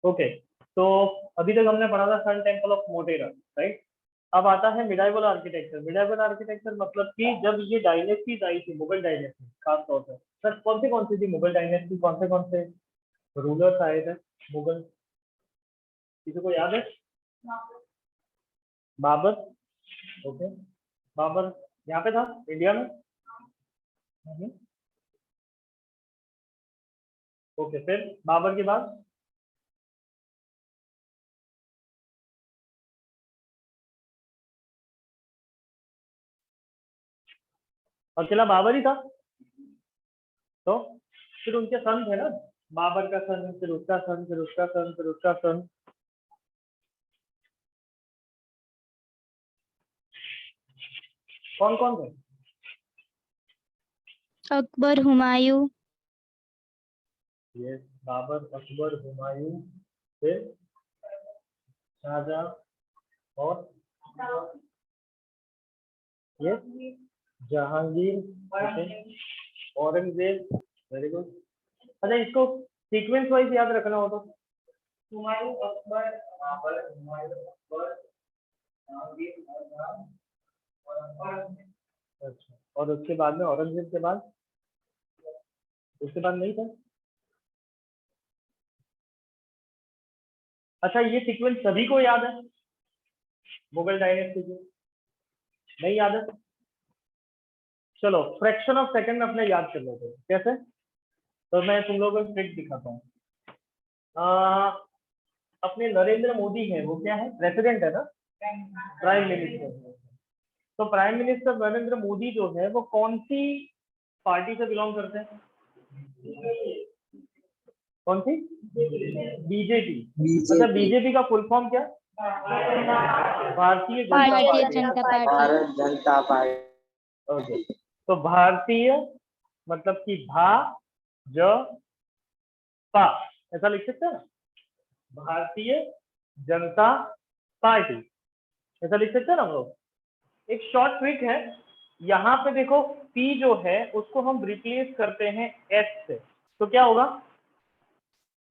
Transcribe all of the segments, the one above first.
Okay, तो अभी तक हमने पढ़ा था sun temple of Modhera, right. अब आता है मिडाइवल आर्किटेक्चर। मिडाइवल आर्किटेक्चर मतलब कि जब ये डायनेस्टीज आई थी, मुगल डायनेस्टी खास तौर पर, सर कौन सी थी मुगल डायनेस्टी, कौन से रूलर्स आए थे मुगल, किसी को याद है? बाबर। ओके, बाबर यहाँ पे था इंडिया में। ओके, फिर बाबर के बाद अकेला बाबर ही था, तो फिर उनके सन थे ना, बाबर का सन, फिर उसका सन, फिर उसका सन, फिर उसका सन। कौन कौन थे? अकबर, हुमायूं। ये बाबर, अकबर, हुमायूं, फिर शाहजहां, और ये जहांगीर, औरंगजेब। Very good. अच्छा, इसको सीक्वेंस वाइज याद रखना हो तो हुमायूं, अकबर, बाबर, हुमायूं, अकबर, जहांगीर, शाहजहां, औरंगजेब। अच्छा, और उसके बाद में औरंगजेब के बाद, उसके बाद नहीं था? अच्छा, ये सीक्वेंस सभी को याद है मुगल डायनेस्टी की? नहीं याद है? चलो फ्रैक्शन ऑफ सेकंड अपने याद कर लेते हैं, कैसे? तो मैं तुम लोगों को ट्रिक दिखाता हूँ। अपने नरेंद्र मोदी है, वो क्या है, प्रेसिडेंट है ना, प्राइम मिनिस्टर। तो प्राइम मिनिस्टर नरेंद्र मोदी जो है वो कौन सी पार्टी से बिलोंग करते हैं? कौन सी? बीजेपी। अच्छा, बीजेपी का फुल फॉर्म क्या? भारतीय जनता भारतीय पार्टी। जनता पार्टी। भारत जनता पार्टी। ओके, तो भारतीय मतलब कि भा ज पा, ऐसा लिख सकते हैं ना, भारतीय जनता पार्टी, ऐसा लिख सकते हैं ना हम लोग। एक शॉर्ट ट्रिक है, यहाँ पे देखो पी जो है उसको हम रिप्लेस करते हैं एस से, तो क्या होगा?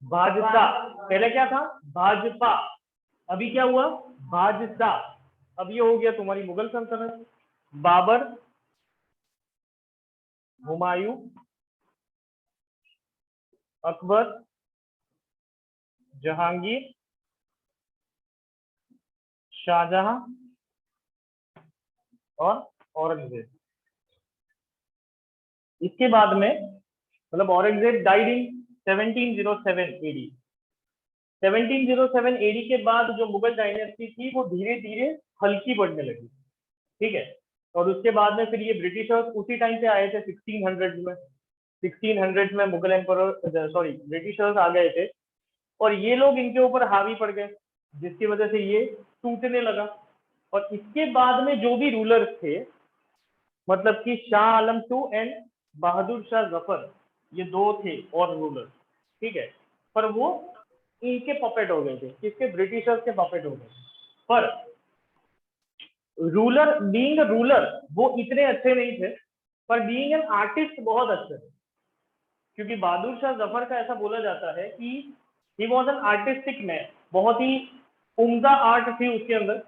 भाजपा। पहले क्या था? भाजपा। अभी क्या हुआ? भाजपा। अब ये हो गया तुम्हारी मुगल सल्तनत। बाबर, हुमायूं, अकबर, जहांगीर, शाहजहां और औरंगजेब। इसके बाद में मतलब Aurangzeb died in 1707 AD. 1707 AD के बाद जो मुगल डायनेस्टी थी वो धीरे धीरे हल्की पड़ने लगी, ठीक है। और उसके बाद में फिर ये ब्रिटिशर्स उसी टाइम पे आए थे 1600 में। 1600 में मुगल एम्परर, सॉरी ब्रिटिशर्स आ गए थे, और ये लोग इनके ऊपर हावी पड़ गए, जिसकी वजह से ये टूटने लगा। और इसके बाद में जो भी रूलर्स थे, मतलब कि शाह आलम टू एंड बहादुर शाह जफर, ये दो थे और रूलर, ठीक है। पर वो इनके पपेट हो गए थे, किसके? ब्रिटिशर्स के पपेट हो गए थे। पर रूलर, बीइंग अ रूलर वो इतने अच्छे नहीं थे, पर बीइंग एन आर्टिस्ट बहुत अच्छे थे। क्योंकि बहादुर शाह जफर का ऐसा बोला जाता है कि he was an artistic man, बहुत ही उम्दा आर्ट थी उसके अंदर,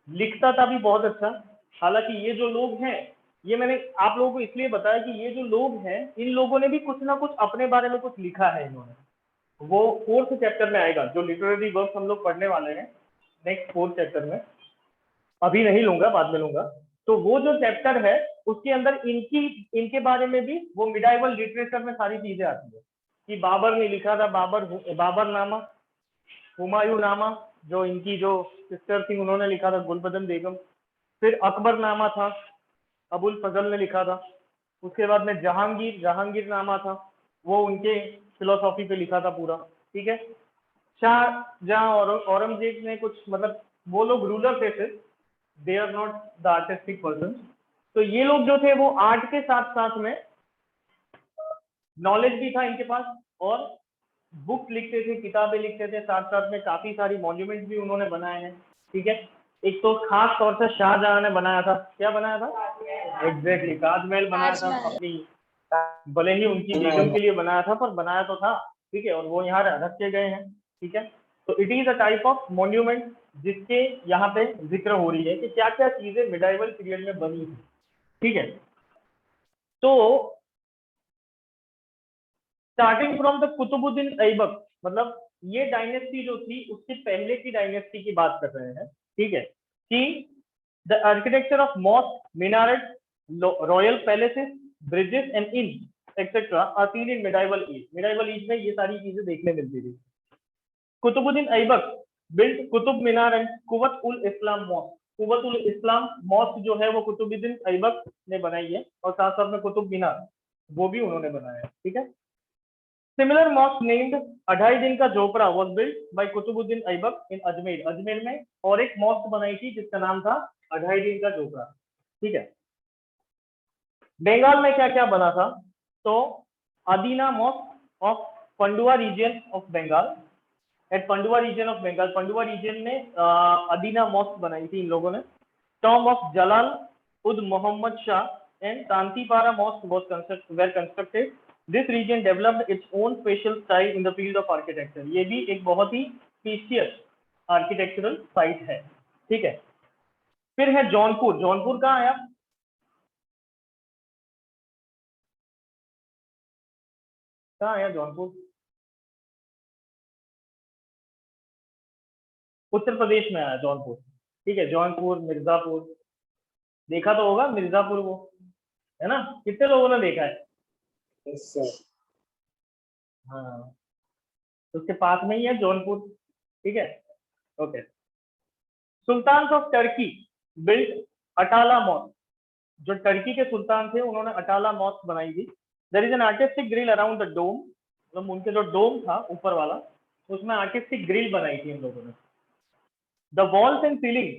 लिखता था भी बहुत अच्छा। हालांकि ये जो लोग हैं, ये मैंने आप लोगों को इसलिए बताया कि ये जो लोग हैं, इन लोगों ने भी कुछ ना कुछ अपने बारे में कुछ लिखा है इन्होंने। वो 4th चैप्टर में आएगा, जो लिटरेरी वर्क हम लोग पढ़ने वाले हैं नेक्स्ट 4th चैप्टर में। अभी नहीं लूंगा, बाद में लूंगा। तो वो जो चैप्टर है उसके अंदर इनके बारे में भी वो मिडाइवल लिटरेचर में सारी चीजें आती है कि बाबर ने लिखा था, बाबर नामा, हुमायूं नामा, जो इनकी जो सिस्टर थी उन्होंने लिखा था, गुलबदन बेगम। फिर अकबर नामा था, अबुल फजल ने लिखा था। उसके बाद में जहांगीर नामा था, वो उनके फिलोसॉफी पे लिखा था पूरा, ठीक है। शाहजहां और औरंगजेब ने कुछ, मतलब वो लोग रूलर थे सिर्फ, they are not the artistic person. तो ये लोग जो थे वो आर्ट के साथ साथ में नॉलेज भी था इनके पास, और बुक्स लिखते थे, किताबें लिखते थे, साथ साथ में काफी सारी मॉन्यूमेंट भी उन्होंने बनाए हैं, ठीक है। एक तो खास तौर से शाहजहां ने बनाया था, क्या बनाया था? एग्जैक्टली, ताजमहल बनाया था अपनी, भले ही उनकी बेगम के लिए बनाया था, पर बनाया तो था, ठीक है। और वो यहाँ रख के गए हैं, ठीक है। तो it is a type of monument जिसके यहाँ पे जिक्र हो रही है कि क्या क्या चीजें मिडाइवल पीरियड में बनी थी। ठीक है, तो starting from the Qutubuddin Aibak, मतलब ये डायनेस्टी जो थी उसके पहले की डायनेस्टी की बात कर रहे हैं। ठीक है, कि the architecture of mosque, minaret, royal palaces, bridges and in etcetera are seen in medieval age. Medieval age में ये सारी चीजें देखने मिलती थी। Qutubuddin Aibak built Qutub Minar and Quwwat ul Islam mask. कुवत उल इस्लाम मॉस्क जो है वो कुतुबुद्दीन ऐबक ने बनाई है, और साथ साथ में कुतुब मीनार वो भी उन्होंने बनाया है। ठीक है, similar mask named Adhai Din Ka Jhonpra was built by Qutbuddin Aibak in Ajmer. Ajmer में और एक मॉस्क बनाई थी जिसका नाम था अढ़ाई दिन का झोपड़ा। ठीक है, बंगाल में क्या क्या बना था, तो Adina mosque of Pandua region of Bengal, at Pandua region of Bengal, Pandua region में अदीना मॉस्क बनाई थी इन लोगों ने। Tom of Jalal ud Mohammad Shah and Tantipara mosque were constructed. This region developed its own special style in the field of architecture. ये भी एक बहुत ही स्पेशियस आर्किटेक्चरल साइट है। ठीक है, फिर है जौनपुर। जौनपुर कहाँ आया, कहाँ आया जौनपुर? उत्तर प्रदेश में आया जौनपुर। ठीक है, जौनपुर, मिर्जापुर, देखा तो होगा मिर्जापुर, वो है ना, कितने लोगों ने देखा है? Yes, sir. हाँ, उसके पास में ही है जौनपुर। ठीक है, okay. Sultan of Turkey built Atala mosque. जो टर्की के सुल्तान थे उन्होंने अटाला मॉस्क बनाई थी। There is an artistic grill around the dome, मतलब उनके जो डोम था ऊपर वाला, उसमें आर्टिस्टिक ग्रिल बनाई थी इन लोगों ने। The walls and ceiling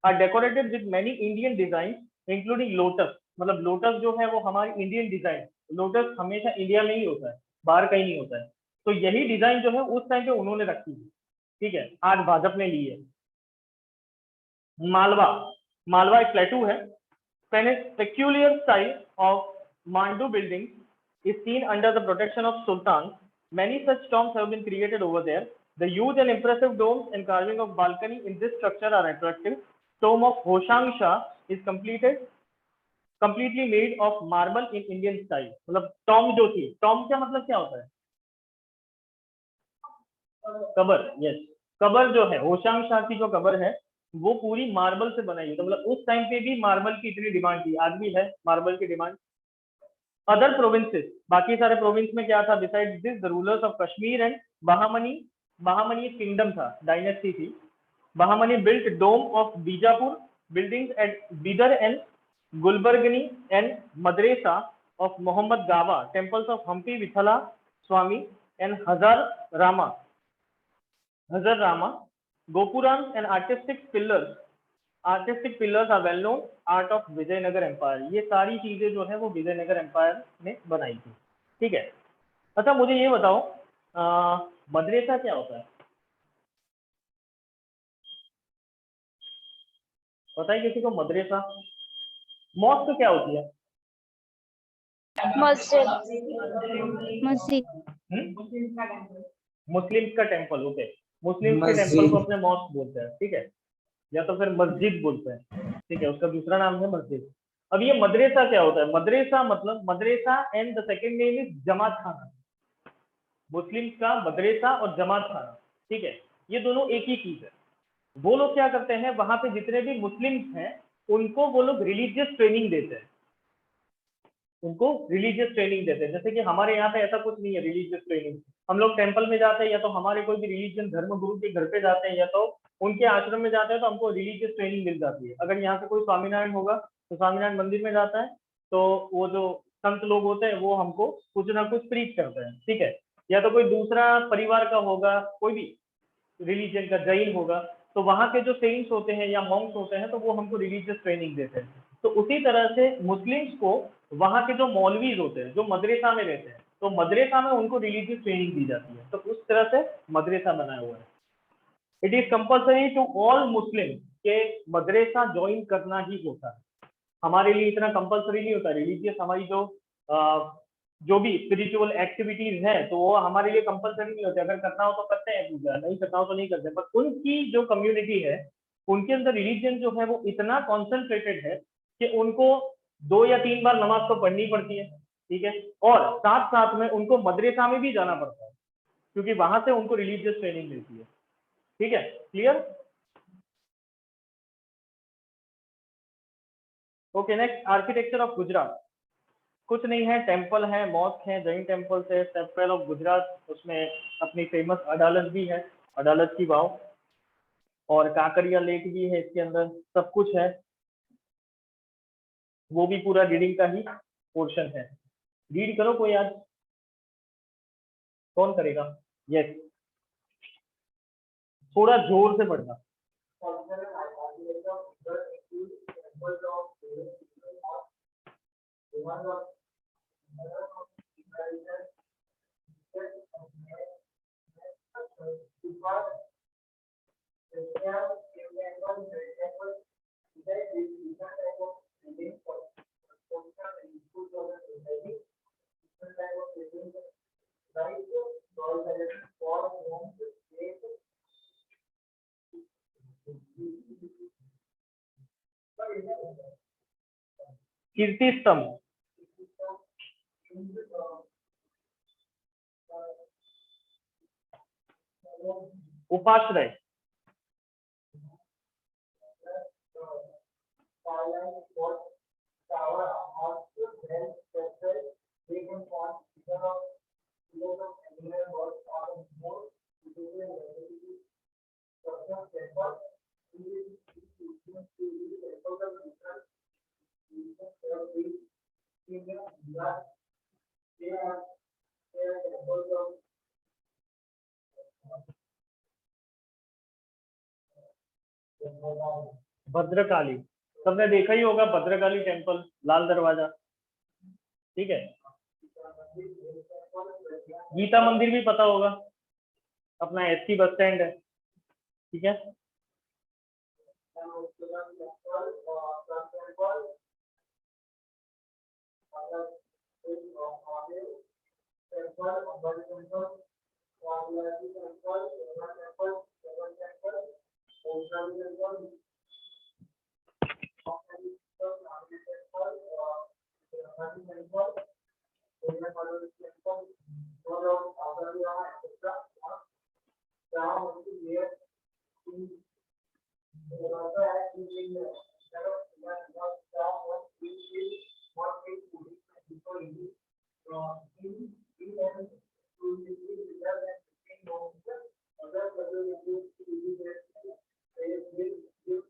are decorated with many Indian design including lotus. मतलब लोटस जो है वो हमारी इंडियन डिजाइन, लोटस हमेशा इंडिया में ही होता है, बाहर कहीं नहीं होता है। तो यही डिजाइन जो है उस टाइम पे उन्होंने रखी थी। ठीक है, आज भाजपा ने ली है। मालवा, मालवा एक प्लेटू है। Peculiar style of Mandu building is seen under the protection of sultans. Many such tombs have been created over there. The huge and impressive domes and carving of balcony in this structure are attractive. Tomb of Hoshang Shah is completely made of marble in Indian style. मतलब tomb जो थी, tomb का मतलब क्या होता है? Cover, yes. Cover जो है, होशांग शाह की जो कबर है वो पूरी मार्बल से बनाई है। तो मतलब उस टाइम पे भी मार्बल की इतनी डिमांड थी, आज भी है मार्बल की डिमांड। अदर प्रोविंसेस, बाकी सारे प्रोविंस में क्या था, beside this the rulers of Kashmir and Bahmani, Bahmani kingdom था, डायनेस्टी थी। Bahmani built dome of Bijapur, buildings at Bidar and गुलबर्गनी and madrasa of Mohammad Gawa, temples of Hampi Vitthala Swami and Hazar Rama, Gopurams and artistic pillars are well known art of Vijayanagar empire. ये सारी चीजें जो है वो Vijayanagar empire ने बनाई थी। ठीक है, अच्छा मुझे ये बताओ मदरेसा क्या होता है, पता है किसी को मदरेसा? मॉस्क क्या होती है? मस्जिद। मस्जिद। मुस्लिम का टेम्पल, ओके। मुस्लिम के टेम्पल मस्जिद। को अपने मॉस्क बोलते हैं। ठीक है, या तो फिर मस्जिद बोलते हैं। ठीक है, उसका दूसरा नाम है मस्जिद। अब ये मदरेसा क्या होता है? मदरेसा मतलब मदरेसा and the second name is Jamat Khana. Muslim का मदरेसा और जमात खाना, ठीक है, ये दोनों एक ही चीज है। वो लोग क्या करते हैं, वहां पे जितने भी मुस्लिम्स हैं उनको वो लोग रिलीजियस ट्रेनिंग देते हैं, उनको रिलीजियस ट्रेनिंग देते हैं। जैसे कि हमारे यहाँ पे ऐसा कुछ नहीं है रिलीजियस ट्रेनिंग, हम लोग टेम्पल में जाते हैं या तो हमारे कोई भी रिलीजियन धर्म गुरु के घर पे जाते हैं या तो उनके आश्रम में जाते हैं, तो हमको रिलीजियस ट्रेनिंग मिल जाती है। अगर यहाँ पे कोई स्वामीनारायण होगा तो स्वामीनारायण मंदिर में जाता है, तो वो जो संत लोग होते हैं वो हमको कुछ ना कुछ प्रीच करते हैं। ठीक है, या तो कोई दूसरा परिवार का होगा, कोई भी रिलीजन का, जैन होगा, तो वहां के जो सेंट्स होते हैं या मॉन्क्स होते हैं तो वो हमको रिलीजियस ट्रेनिंग देते हैं। तो उसी तरह से मुस्लिम्स को वहां के जो मौलवीज होते हैं जो मदरसा में रहते हैं, तो मदरसा में उनको रिलीजियस ट्रेनिंग दी जाती है। तो उस तरह से मदरसा बनाया हुआ है। It is compulsory to all Muslim के मदरसा ज्वाइन करना ही होता है। हमारे लिए इतना कंपल्सरी नहीं होता। रिलीजियस हमारी जो जो भी स्पिरिचुअल एक्टिविटीज है तो वो हमारे लिए कंपलसरी नहीं होते, अगर करना हो तो करते हैं पूजा, नहीं करना हो तो नहीं करते। पर उनकी जो कम्युनिटी है उनके अंदर रिलीजन जो है वो इतना कॉन्सेंट्रेटेड है कि उनको 2 या 3 बार नमाज तो पढ़नी पड़ती है, ठीक है, और साथ साथ में उनको मदरसा में भी जाना पड़ता है क्योंकि वहां से उनको रिलीजियस ट्रेनिंग मिलती है। ठीक है, clear? Okay, next architecture of Gujarat. कुछ नहीं है, टेम्पल है, मॉस्क है, जैन टेम्पल्स है, कैपिटल ऑफ गुजरात, उसमें अपनी फेमस अदालत भी है, अदालत की वाव, और काकरिया लेक भी है इसके अंदर, सब कुछ है। वो भी पूरा रीडिंग का ही पोर्शन है। रीड करो कोई आज, कौन करेगा? यस, थोड़ा जोर से पढ़ना। कीर्ति स्तंभ, उपाश्रय, भद्रकाली, सबने देखा ही होगा भद्रकाली टेम्पल, लाल दरवाजा, ठीक है। गीता मंदिर भी पता होगा, अपना एसटी बस स्टैंड है, ठीक है।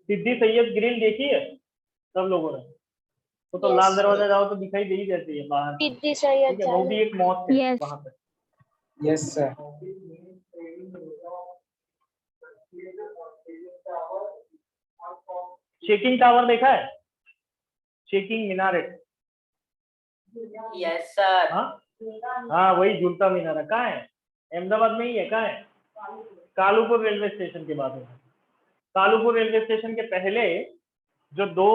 सिद्धि सैयद ग्रिल देखी है सब लोगों ने? वो तो लाल दरवाजा जाओ तो दिखाई दे ही देती है बाहर, सिद्धि सैयद, ठीक है, वो भी एक मॉस्क है Yes. वहां पे। Yes sir. शेकिंग टावर देखा है? Shaking minaret? Yes sir. हाँ हाँ, वही झूलता मीनारा। कहाँ है? अहमदाबाद में ही है। कहाँ है? कालूपुर रेलवे स्टेशन के बाद है। कालूपुर रेलवे स्टेशन के पहले जो 2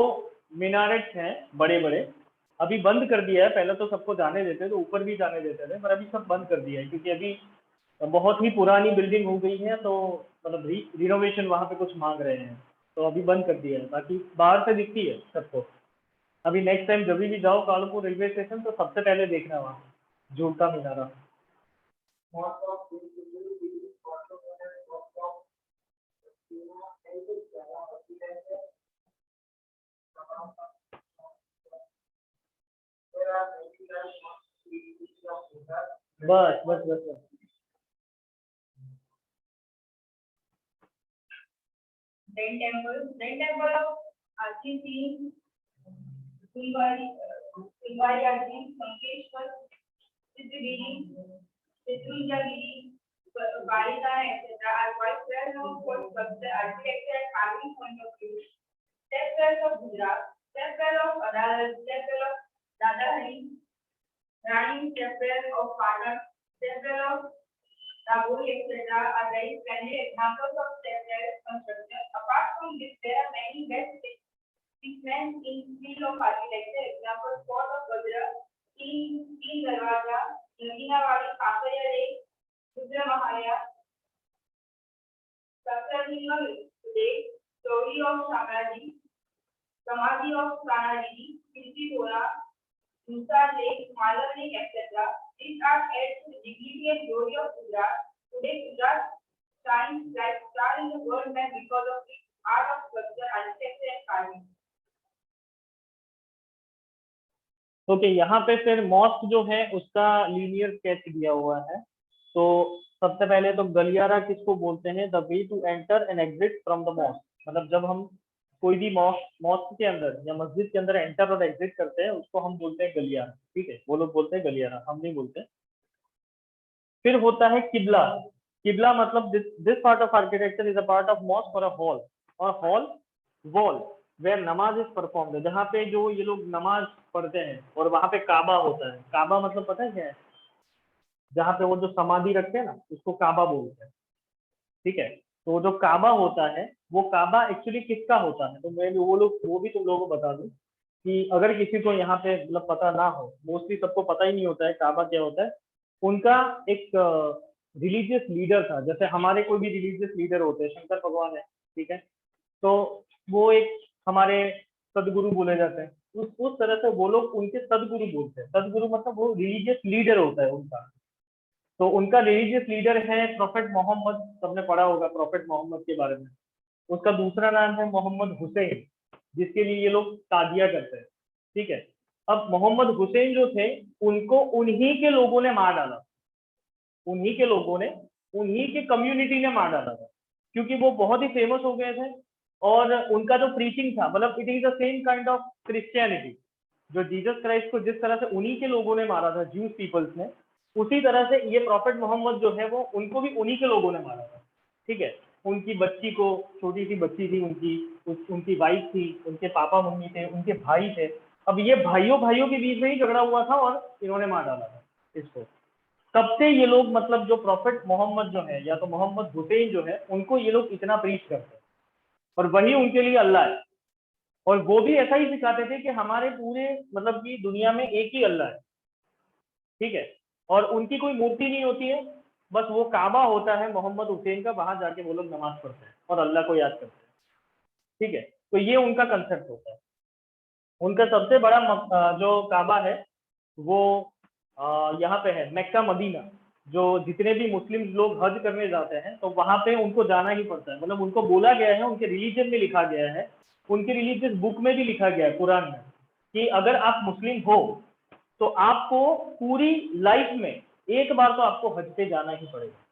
मीनारेट्स हैं बड़े बड़े, अभी बंद कर दिया है। पहले तो सबको जाने देते थे, ऊपर भी जाने देते थे, पर अभी सब बंद कर दिया है क्योंकि अभी बहुत ही पुरानी बिल्डिंग हो गई है, तो मतलब रिनोवेशन वहाँ पे कुछ मांग रहे हैं, तो अभी बंद कर दिया है। बाकी बाहर से दिखती है सबको। अभी नेक्स्ट टाइम जब भी जाओ कालूपुर रेलवे स्टेशन तो सबसे पहले देखना वहाँ झूलता मीनारा। बस बस बस बस। Then temple of Architi, Tilwari Architi, Sankeshwar, Siddhiviri, Siddhujagiri, Balika, etc. are quite well known for the architecture and carving point of view. Stepwells of Gujarat, stepwell of Adalat, stepwell of Dadahari, Rani, stepwell of Patan, stepwell of Dagori, etc. are very friendly examples of stepwell construction. Apart from this, there are many best specimens in field of architecture. Examples: Fort of Gadra, Teen Darwaza, Naginawadi, Kankaria lake, Rudramahalaya, Saptalingam lake, story of Samadhi, Samadhi of Sanadini, Kirtipura, Musa Lake, Malar Lake, etc. These are added to the dignity and glory of Gujarat. Today, Gujarat shines like star in the world map because of its art of sculpture, architecture, and carving. Okay यहाँ पे फिर mask जो है उसका linear sketch दिया हुआ है। तो सबसे पहले तो गलियारा किसको बोलते हैं? The way to enter and exit from the mosque, मतलब जब हम कोई भी मॉस्क के अंदर या मस्जिद के अंदर एंटर और एग्जिट करते हैं उसको हम बोलते हैं गलियारा। ठीक है, वो लोग बोलते हैं गलियारा, हम नहीं बोलते। फिर होता है किबला। किबला मतलब this part of architecture is a part of mosque और अ हॉल, और hall wall where namaz is performed, जहाँ पे जो ये लोग नमाज पढ़ते हैं, और वहां पे काबा होता है। काबा मतलब पता है क्या है? जहाँ पे वो जो समाधि रखते हैं ना उसको काबा बोलते हैं। ठीक है, तो जो काबा होता है वो काबा एक्चुअली किसका होता है? तो मैं वो भी तुम लोगों को बता दूं कि अगर किसी को यहाँ पे मतलब पता ना हो, मोस्टली सबको पता ही नहीं होता है काबा क्या होता है। उनका एक रिलीजियस लीडर था, जैसे हमारे कोई भी रिलीजियस लीडर होते हैं, शंकर भगवान है, ठीक है, तो वो एक हमारे सदगुरु बोले जाते हैं। उस तरह से वो लोग उनके सदगुरु बोलते हैं। सदगुरु मतलब वो रिलीजियस लीडर होता है उनका। तो उनका रिलीजियस लीडर है प्रोफेट मोहम्मद, सबने पढ़ा होगा प्रोफेट मोहम्मद के बारे में। उसका दूसरा नाम है मोहम्मद हुसैन, जिसके लिए ये लोग तादिया करते हैं। ठीक है, अब मोहम्मद हुसैन जो थे उनको उन्हीं के लोगों ने मार डाला, उन्हीं के लोगों ने, उन्हीं के कम्युनिटी ने मार डाला था, क्योंकि वो बहुत ही फेमस हो गए थे। और उनका जो प्रीचिंग था, मतलब it is the same kind of Christianity, जो जीसस क्राइस्ट को जिस तरह से उन्हीं के लोगों ने मारा था, ज्यूस पीपल्स ने, उसी तरह से ये प्रॉफेट मोहम्मद जो है वो उनको भी उन्हीं के लोगों ने मारा था। ठीक है, उनकी बच्ची को, छोटी सी बच्ची थी उनकी, उनकी वाइफ थी, उनके पापा मम्मी थे, उनके भाई थे। अब ये भाइयों भाइयों के बीच में ही झगड़ा हुआ था और इन्होंने मार डाला था इसको। तब से ये लोग, मतलब जो प्रॉफेट मोहम्मद जो है या तो मोहम्मद हुसैन जो है, उनको ये लोग इतना प्रीच करते हैं और वही उनके लिए अल्लाह है। और वो भी ऐसा ही सिखाते थे कि हमारे पूरे मतलब की दुनिया में एक ही अल्लाह है। ठीक है, और उनकी कोई मूर्ति नहीं होती है, बस वो काबा होता है मोहम्मद हुसैन का, वहां जाके वो लोग नमाज पढ़ते हैं और अल्लाह को याद करते हैं। ठीक है, तो ये उनका कंसेप्ट होता है। उनका सबसे बड़ा जो काबा है वो यहाँ पे है, मक्का मदीना। जो जितने भी मुस्लिम लोग हज करने जाते हैं तो वहां पे उनको जाना ही पड़ता है, मतलब उनको बोला गया है, उनके रिलीजन में लिखा गया है, उनके रिलीजियस बुक में भी लिखा गया है, कुरान में, कि अगर आप मुस्लिम हो तो आपको पूरी लाइफ में एक बार तो आपको हज पे जाना ही पड़ेगा।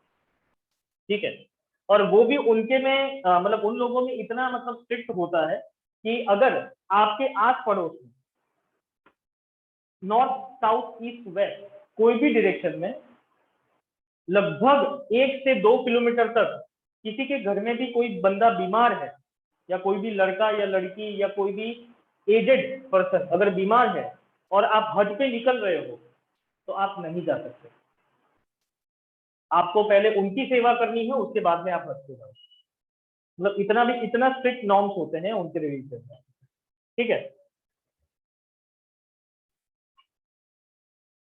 ठीक है, और वो भी उनके में मतलब उन लोगों में इतना मतलब स्ट्रिक्ट होता है कि अगर आपके आस पड़ोस में नॉर्थ साउथ ईस्ट वेस्ट कोई भी डायरेक्शन में लगभग 1 से 2 किलोमीटर तक किसी के घर में भी कोई बंदा बीमार है, या कोई भी लड़का या लड़की या कोई भी एजेड पर्सन अगर बीमार है और आप हज पे निकल रहे हो तो आप नहीं जा सकते। आपको पहले उनकी सेवा करनी है, उसके बाद में आप हज पे जाओ। मतलब इतना स्ट्रिक्ट नॉर्म्स होते हैं उनके रिलीजन में। ठीक है,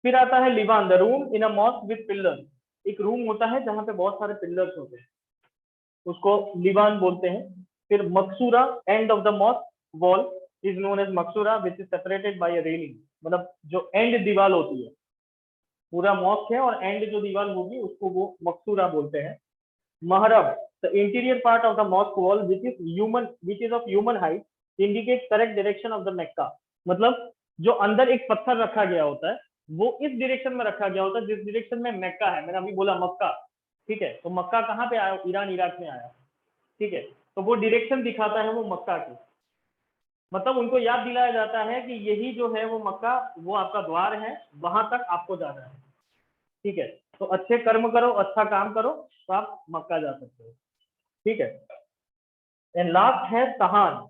फिर आता है liwan, the room in a mosque with pillars. एक रूम होता है जहां पे बहुत सारे पिलर्स होते हैं, उसको लिवान बोलते हैं। फिर maqsura, end of the mosque wall is known as maqsura which is separated by a railing. मतलब जो एंड दीवार होती है, पूरा मॉस्क है और एंड जो दीवार होगी उसको वो मकसूरा बोलते हैं। Mihrab, the interior part of the mosque wall which is of human height indicate correct direction of the Mecca. मतलब जो अंदर एक पत्थर रखा गया होता है वो इस डायरेक्शन में रखा गया होता है जिस डायरेक्शन में मक्का है। मैंने अभी बोला मक्का, ठीक है, तो मक्का कहाँ पे आया? ईरान इराक में आया। ठीक है, तो वो डायरेक्शन दिखाता है वो मक्का की, मतलब उनको याद दिलाया जाता है कि यही जो है वो मक्का, वो आपका द्वार है, वहां तक आपको जाना है। ठीक है, तो अच्छे कर्म करो, अच्छा काम करो तो आप मक्का जा सकते हो। ठीक है, एंड लास्ट है सहान,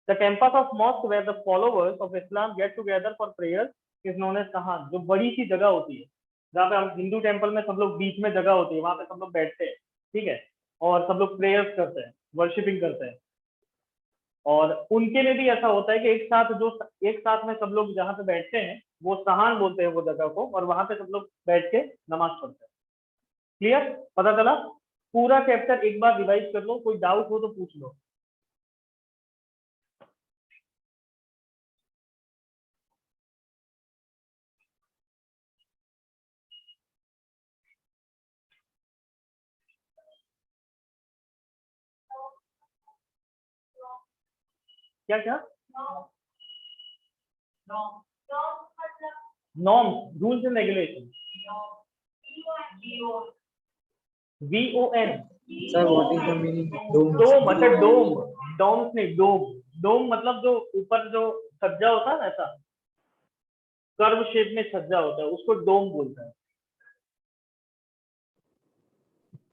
the campus of mosque where the followers of Islam get together for prayer is known as सहान। जो बड़ी सी जगह होती है जहाँ पे हम हिंदू टेम्पल में सब लोग बीच में जगह होती है, वहां पे सब लोग बैठते हैं, ठीक है, और सब लोग प्रेयर्स करते हैं, वर्शिपिंग करते हैं। और उनके में भी ऐसा होता है कि एक साथ में सब लोग जहाँ पे बैठते हैं वो सहान बोलते हैं वो जगह को, और वहां पे सब लोग बैठ के नमाज पढ़ते हैं। क्लियर, पता चला? पूरा चैप्टर एक बार रिवाइज कर लो, कोई डाउट हो तो पूछ लो। क्या क्या? Norms, rules and regulation, VON। Sir, what is the meaning of dome? डोम, अच्छा डोम, डोम्स नहीं, डोम। डोम मतलब जो ऊपर जो छज्जा होता है ना, ऐसा कर्व शेप में छज्जा होता है, उसको डोम बोलता है।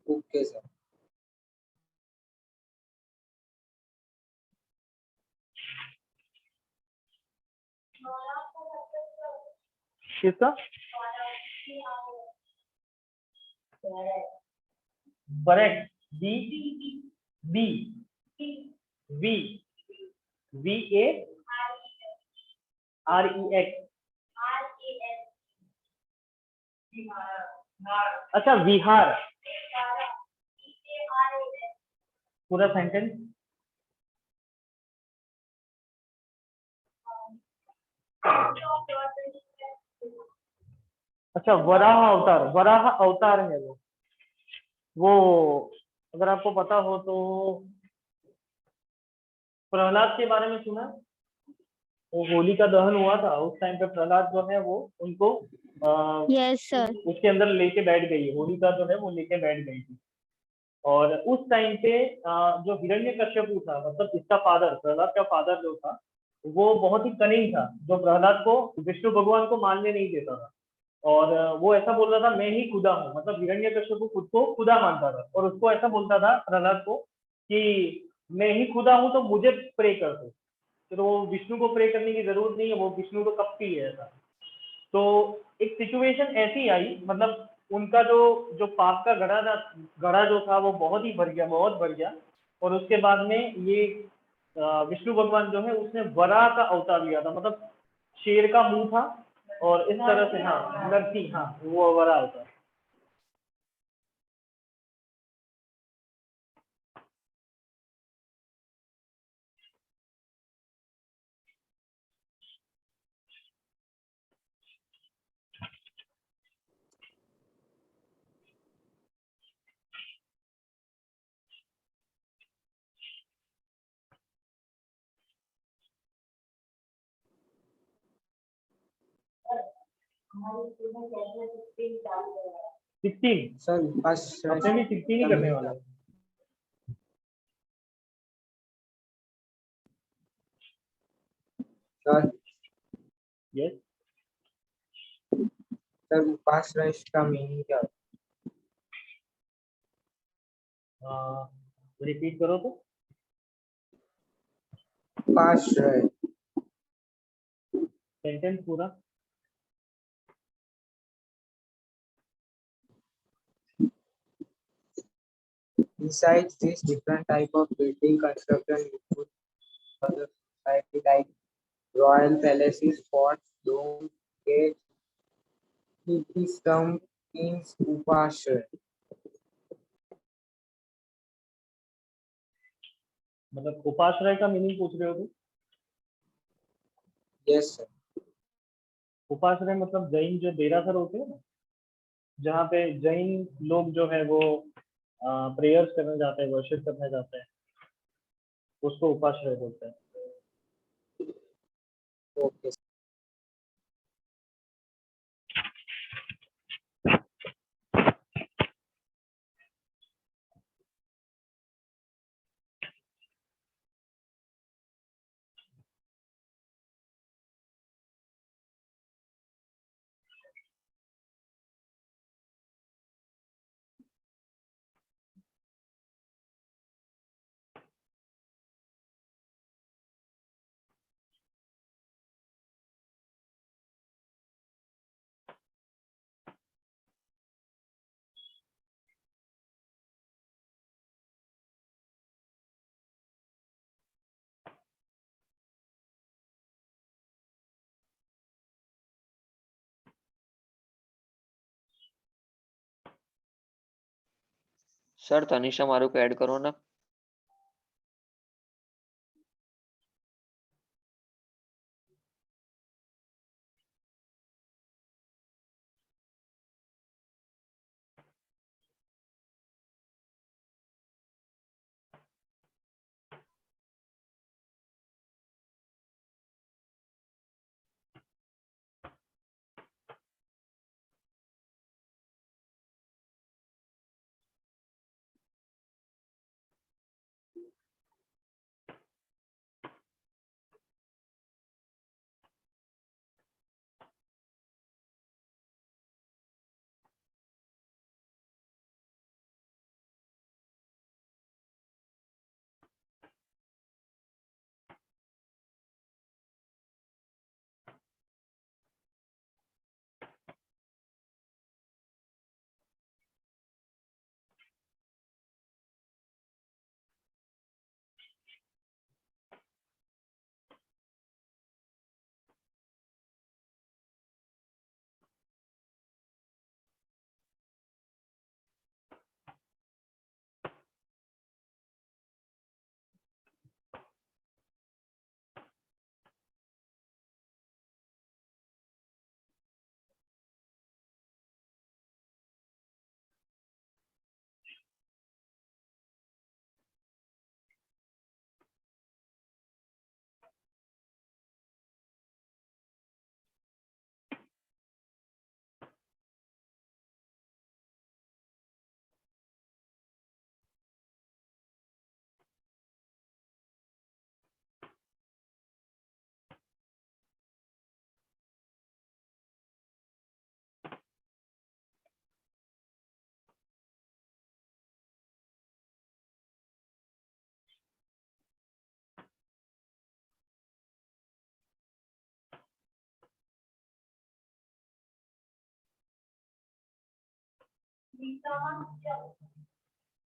Okay, sir. किसका? Correct, B, B, V, VAREX। अच्छा, विहार, पूरा सेंटेंस। अच्छा, वराह अवतार, वराह अवतार है वो अगर आपको पता हो तो प्रहलाद के बारे में सुना? वो होली का दहन हुआ था, उस टाइम पे प्रहलाद जो है वो उनको यस सर। उसके अंदर लेके बैठ गई, होली का जो है वो लेके बैठ गई थी। और उस टाइम पे जो हिरण्यकश्यपु था, मतलब इसका फादर, प्रहलाद का फादर जो था, वो बहुत ही कनिंग था, जो प्रहलाद को, विष्णु भगवान को मानने नहीं देता था। और वो ऐसा बोल रहा था मैं ही खुदा हूँ, मतलब हिरण्यकश्यपु खुद को खुदा मानता था, और उसको ऐसा बोलता था प्रहलाद को कि मैं ही खुदा हूँ तो मुझे प्रे कर दो। तो वो विष्णु को प्रे करने की जरूरत नहीं है, वो विष्णु तो कपटी है ऐसा। तो एक सिचुएशन ऐसी आई, मतलब उनका जो जो पाप का घड़ा जो था वो बहुत ही भर गया, बहुत भर गया। और उसके बाद में ये विष्णु भगवान जो है उसने वराह का अवतार लिया था, मतलब शेर का मुंह था, और इस तरह से, हाँ नरसिंह, हाँ वो वराह अवतार। हमारे स्कूल में कैसे 16 चालू हो रहा है। 16, Sir, first अपने भी 16 ही करने वाला है। Sir, yes, sir, past rush का meaning क्या होता रिपीट करो तो। है? Past rush. सेंटेंस पूरा। Besides this different type of building construction include other society like royal palaces, forts, domes, gates. This term means upashray. मतलब उपाश्रय का मीनिंग पूछ रहे हो तुम? Yes, sir. उपाश्रय मतलब जैन जो देरासर होते हैं ना, जहाँ पे जैन लोग जो है वो प्रेयर्स करने जाते हैं, वर्शिप करने जाते हैं, उसको उपाश्रय बोलते हैं। Okay. सर तनिषा मारू को ऐड करो ना।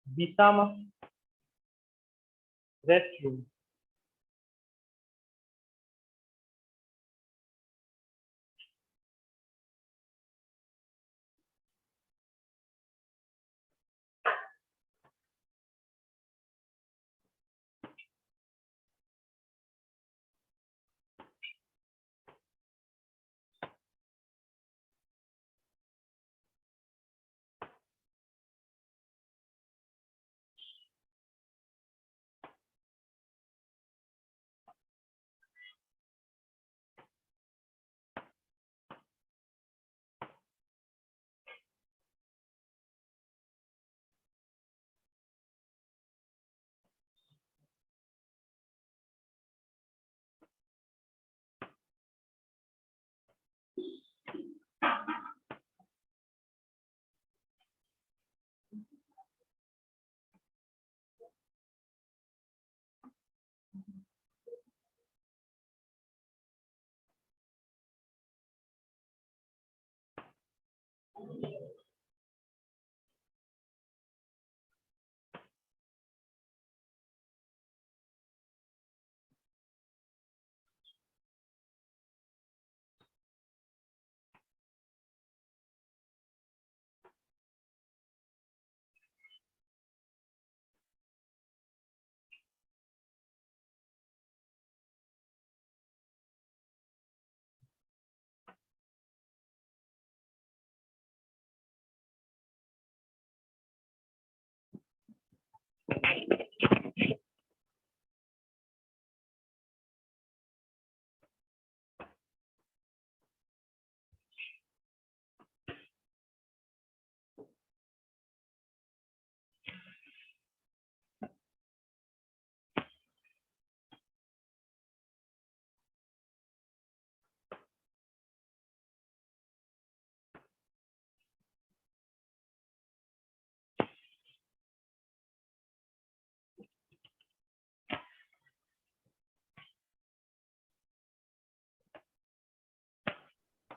Visama, rest room.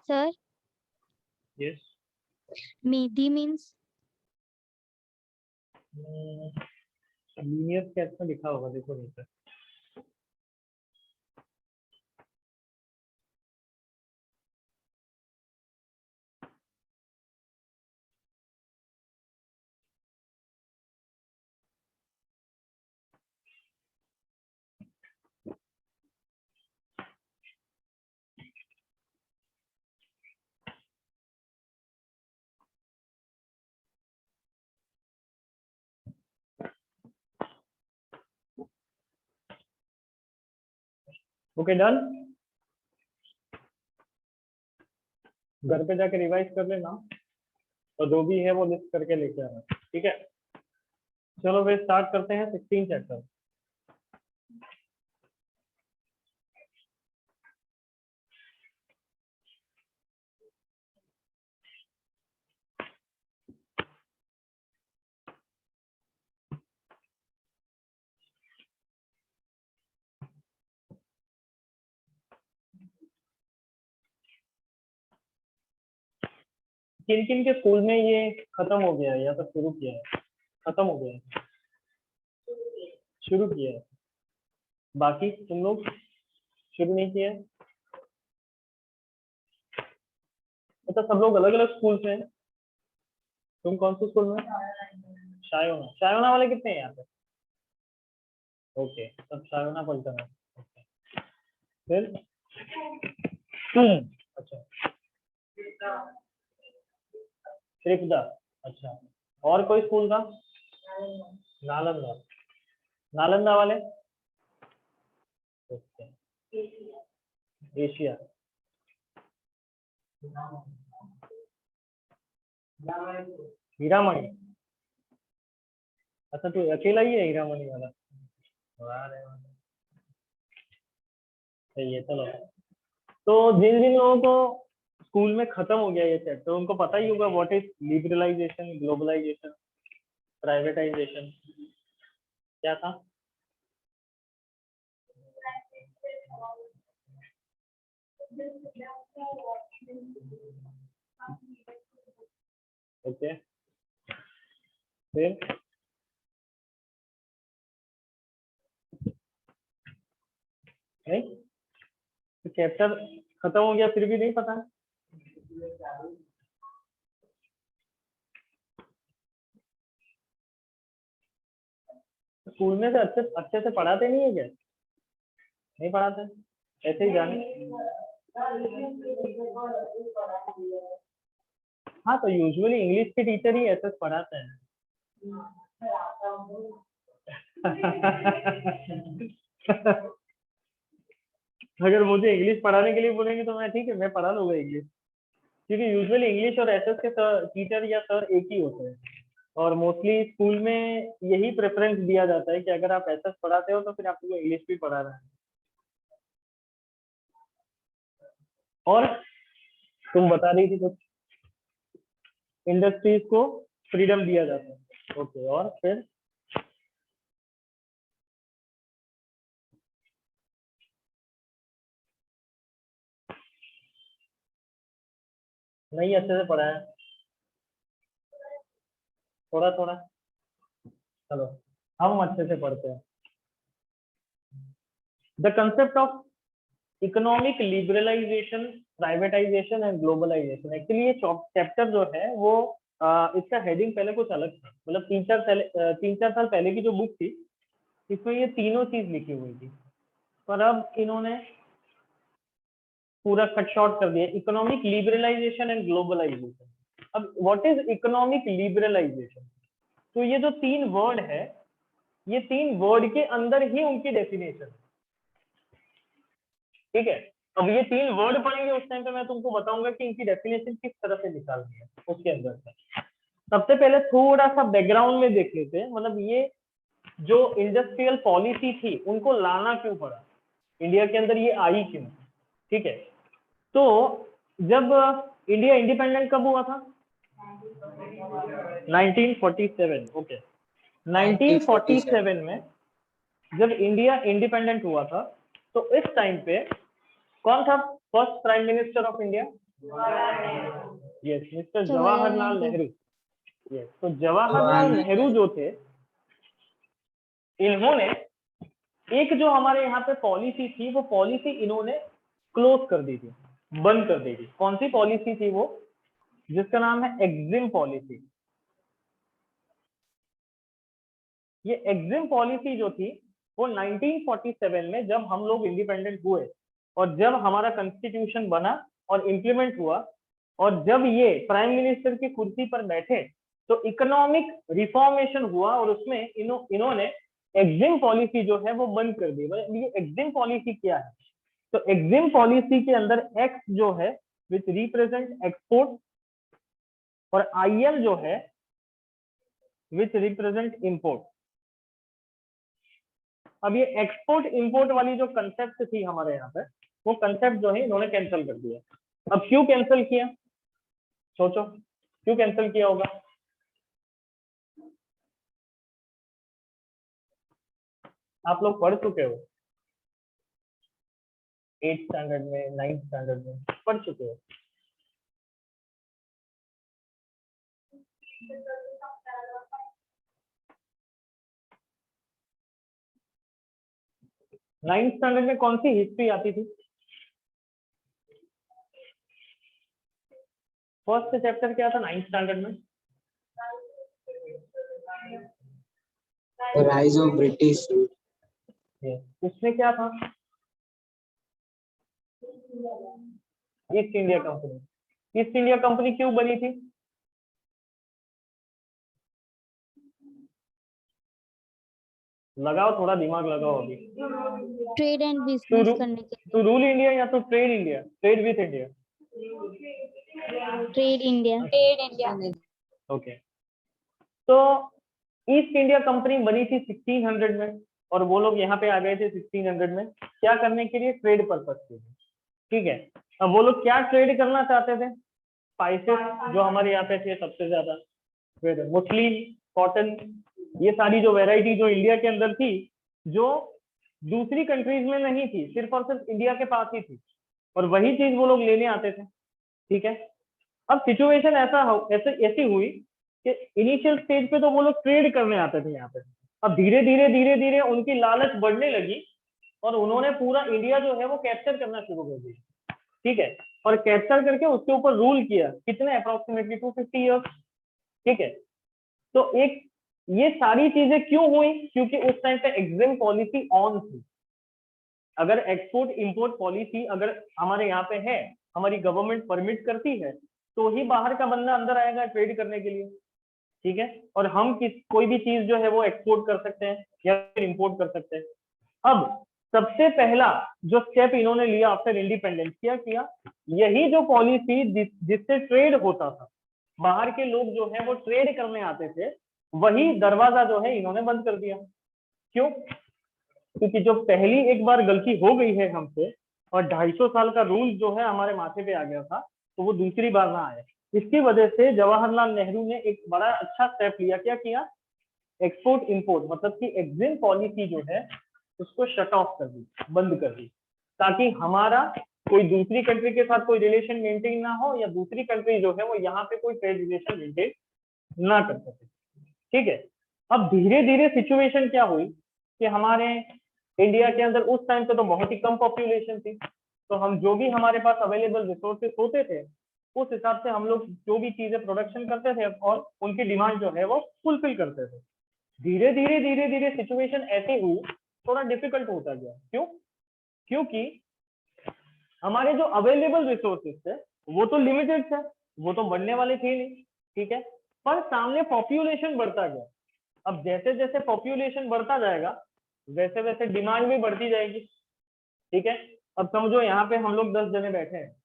Sir, yes, Mehdi means linear sketch में लिखा होगा, देखो नीचे। Okay done. घर पे जाके रिवाइज कर लेना और जो भी है वो लिस्ट करके लेके आना, ठीक है। चलो फिर स्टार्ट करते हैं 16 चैप्टर। किन किन के स्कूल में ये खत्म हो गया है या तो शुरू किया है? खत्म हो गया है, शुरू किया है, बाकी तुम लोग शुरू नहीं किया है? मतलब सब लोग अलग अलग स्कूल से हैं। तुम कौन से स्कूल में? शायोना। शायोना वाले कितने हैं यहाँ पे? ओके, सब शायोना पलटन है। ओके, फिर अच्छा त्रिपुदा। अच्छा, और कोई स्कूल का? नालंदा। नालंदा वाले? Okay, Asia. हीरामणि। अच्छा, तू अकेला ही है हीरामणि वाला? वाह रे वाह। सही है, चलो। तो जिन जिन लोगों को स्कूल में खत्म हो गया ये चैप्टर, उनको पता ही होगा what is liberalisation, globalisation, privatisation क्या था? ओके, फिर नहीं, तो चैप्टर खत्म हो गया फिर भी नहीं पता? स्कूल में से अच्छे अच्छे से पढ़ाते नहीं है क्या? नहीं पढ़ाते, ऐसे ही जाने। हाँ, तो यूजुअली इंग्लिश के टीचर ही ऐसे पढ़ाते हैं। अगर मुझे इंग्लिश पढ़ाने के लिए बोलेंगे तो मैं ठीक है, मैं पढ़ा लूंगा इंग्लिश, क्योंकि यूजुअली इंग्लिश और एसएस के टीचर या सर एक ही होते हैं। और मोस्टली स्कूल में यही प्रेफरेंस दिया जाता है कि अगर आप एसएस पढ़ाते हो तो फिर आपको इंग्लिश भी पढ़ाना है। और तुम बता रही थी कुछ, इंडस्ट्रीज को फ्रीडम दिया जाता है। ओके, और फिर नहीं अच्छे से पढ़ाया, थोड़ा थोड़ा। चलो, हम अच्छे से पढ़ते हैं। The concept of economic liberalisation, privatisation and globalisation. Actually ये चैप्टर जो है वो इसका हेडिंग पहले कुछ अलग था। मतलब 3-4 साल पहले की जो बुक थी इसमें ये तीनों चीज लिखी हुई थी, पर अब इन्होंने पूरा कट शॉर्ट कर दिया, इकोनॉमिक लिबरलाइजेशन एंड ग्लोबलाइजेशन। अब व्हाट इज इकोनॉमिक लिबरलाइजेशन? तो ये जो 3 वर्ड है, ये 3 वर्ड के अंदर ही उनकी डेफिनेशन है, ठीक है। अब ये 3 वर्ड पढ़ेंगे उस टाइम पे मैं तुमको बताऊंगा कि इनकी डेफिनेशन किस तरह से निकालनी है उसके अंदर से। सबसे पहले थोड़ा सा बैकग्राउंड में देख लेते हैं, मतलब ये जो इंडस्ट्रियल पॉलिसी थी उनको लाना क्यों पड़ा, इंडिया के अंदर ये आई क्यों, ठीक है। तो जब इंडिया इंडिपेंडेंट कब हुआ था? 1947। ओके, 1947 में जब इंडिया इंडिपेंडेंट हुआ था तो इस टाइम पे कौन था first prime minister of India? Yes, mister Jawaharlal Nehru. Yes, तो जवाहरलाल नेहरू जो थे, इन्होंने एक जो हमारे यहाँ पे पॉलिसी थी वो पॉलिसी इन्होंने क्लोज कर दी थी, बंद कर दी थी। कौन सी पॉलिसी थी वो? जिसका नाम है एग्जिम पॉलिसी। ये एग्जिम पॉलिसी जो थी वो 1947 में जब हम लोग इंडिपेंडेंट हुए और जब हमारा कॉन्स्टिट्यूशन बना और इम्प्लीमेंट हुआ और जब ये प्राइम मिनिस्टर की कुर्सी पर बैठे तो इकोनॉमिक रिफॉर्मेशन हुआ और उसमें इन्होंने एग्जिम पॉलिसी जो है वो बंद कर दी। ये एग्जिम पॉलिसी क्या है? तो एग्जिम पॉलिसी के अंदर एक्स जो है विच रिप्रेजेंट एक्सपोर्ट और IM जो है विच रिप्रेजेंट इंपोर्ट। अब ये एक्सपोर्ट इंपोर्ट वाली जो कंसेप्ट थी हमारे यहाँ पे, वो कंसेप्ट जो है इन्होंने कैंसिल कर दिया। अब क्यों कैंसिल किया, सोचो क्यों कैंसिल किया होगा? आप लोग पढ़ चुके हो 8th स्टैंडर्ड में, 9th स्टैंडर्ड में पढ़ चुके हो। नाइन्थ स्टैंडर्ड में कौन सी हिस्ट्री आती थी? फर्स्ट चैप्टर क्या था 9th स्टैंडर्ड में? The rise of British rule. उसमें क्या था? East India company. East India company क्यों बनी थी? लगाओ थोड़ा दिमाग लगाओ अभी। ट्रेड एंड बिजनेस करने के टू रूल इंडिया या to trade India? Trade with India? Trade India okay. तो ईस्ट इंडिया कंपनी बनी थी 1600 में और वो लोग यहाँ पे आ गए थे 1600 में क्या करने के लिए? ट्रेड पर्पस के लिए। ठीक है, अब वो लोग क्या ट्रेड करना चाहते थे? स्पाइसेस जो हमारे यहाँ पे थे सबसे ज्यादा, फिर मछली, कॉटन, ये सारी जो वैरायटी जो इंडिया के अंदर थी, जो दूसरी कंट्रीज में नहीं थी, सिर्फ और सिर्फ इंडिया के पास ही थी, और वही चीज वो लोग लेने आते थे। ठीक है, अब सिचुएशन ऐसी हुई कि इनिशियल स्टेज पे तो वो लोग ट्रेड करने आते थे यहाँ पे। अब धीरे धीरे उनकी लालच बढ़ने लगी और उन्होंने पूरा इंडिया जो है वो कैप्चर करना शुरू कर दिया। ठीक है, और कैप्चर करके उसके ऊपर रूल किया। कितने? Approximately 250 years. ठीक है, तो एक ये सारी चीजें क्यों हुई? क्योंकि उस टाइम पे एग्जिम पॉलिसी ऑन थी। अगर एक्सपोर्ट इंपोर्ट पॉलिसी अगर हमारे यहाँ पे है, हमारी गवर्नमेंट परमिट करती है, तो ही बाहर का बंदा अंदर आएगा ट्रेड करने के लिए। ठीक है, और हम कोई भी चीज जो है वो एक्सपोर्ट कर सकते हैं या फिर इंपोर्ट कर सकते हैं। अब सबसे पहला जो स्टेप इन्होंने लिया आफ्टर इंडिपेंडेंस, क्या किया? यही जो पॉलिसी जिससे ट्रेड होता था, बाहर के लोग जो है वो ट्रेड करने आते थे, वही दरवाजा जो है इन्होंने बंद कर दिया। क्यों? क्योंकि जो पहली एक बार गलती हो गई है हमसे और 250 साल का रूल जो है हमारे माथे पे आ गया था, तो वो दूसरी बार ना आए। इसकी वजह से जवाहरलाल नेहरू ने एक बड़ा अच्छा स्टेप लिया। क्या किया? एक्सपोर्ट इंपोर्ट मतलब कि एग्जिम पॉलिसी जो है उसको शट ऑफ कर दी, बंद कर दी, ताकि हमारा कोई दूसरी कंट्री के साथ कोई रिलेशन मेंटेन ना हो या दूसरी कंट्री जो है वो यहाँ पे कोई ट्रेड रिलेशन मेंटेन ना कर सके। ठीक है, अब धीरे धीरे सिचुएशन क्या हुई कि हमारे इंडिया के अंदर उस टाइम पे तो बहुत ही कम पॉपुलेशन थी, तो हम जो भी हमारे पास अवेलेबल रिसोर्सेस होते थे उस हिसाब से हम लोग जो भी चीजें प्रोडक्शन करते थे और उनकी डिमांड जो है वो फुलफिल करते थे। धीरे धीरे सिचुएशन ऐसी हुई, थोड़ा डिफिकल्ट होता गया। क्यों? क्योंकि हमारे जो अवेलेबल रिसोर्सेस थे वो तो लिमिटेड थे, वो तो बढ़ने वाले थे नहीं। ठीक है, पर सामने पॉपुलेशन बढ़ता गया। अब जैसे जैसे पॉपुलेशन बढ़ता जाएगा वैसे वैसे डिमांड भी बढ़ती जाएगी। ठीक है, अब समझो यहाँ पे हम लोग 10 जने बैठे हैं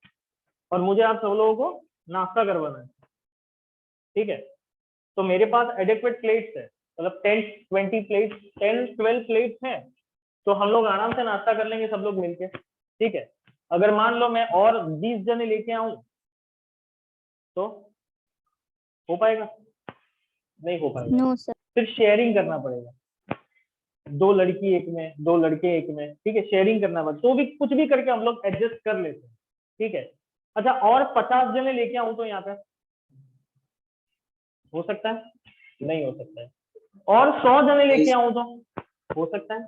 और मुझे आप सब लोगों को नाश्ता करवाना है। ठीक है, तो मेरे पास एडिक्वेट प्लेट्स है, मतलब 10-20 प्लेट्स, 10-12 प्लेट्स हैं, तो हम लोग आराम से नाश्ता कर लेंगे सब लोग मिलके। ठीक है, अगर मान लो मैं और 20 जने लेके आऊं तो हो पाएगा? नहीं हो पाएगा। No sir. फिर शेयरिंग करना पड़ेगा, 2 लड़की एक में, 2 लड़के एक में। ठीक है, शेयरिंग करना पड़ेगा, तो भी कुछ भी करके हम लोग एडजस्ट कर लेते हैं। ठीक है, अच्छा और 50 जने लेके आऊं तो यहाँ पे हो सकता है? नहीं हो सकता है। और 100 जने लेके आऊं तो हो सकता है?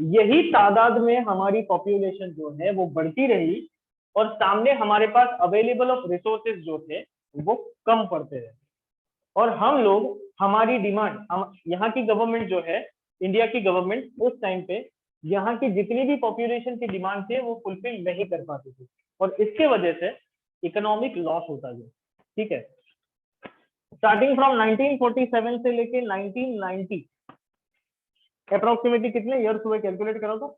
यही तादाद में हमारी पॉपुलेशन जो है वो बढ़ती रही और सामने हमारे पास अवेलेबल ऑफ रिसोर्सेज जो थे वो कम पड़ते रहे, और हम लोग हमारी डिमांड, हम यहाँ की गवर्नमेंट जो है, इंडिया की गवर्नमेंट उस टाइम पे यहाँ की जितनी भी पॉपुलेशन की डिमांड थी वो फुलफिल नहीं कर पाती थी, और इसके वजह से इकोनॉमिक लॉस होता गया। ठीक है, स्टार्टिंग फ्रॉम 1947 से लेके 1990 अप्रोक्सीमेटली कितने ईयर्स हुए? कैलकुलेट करो तो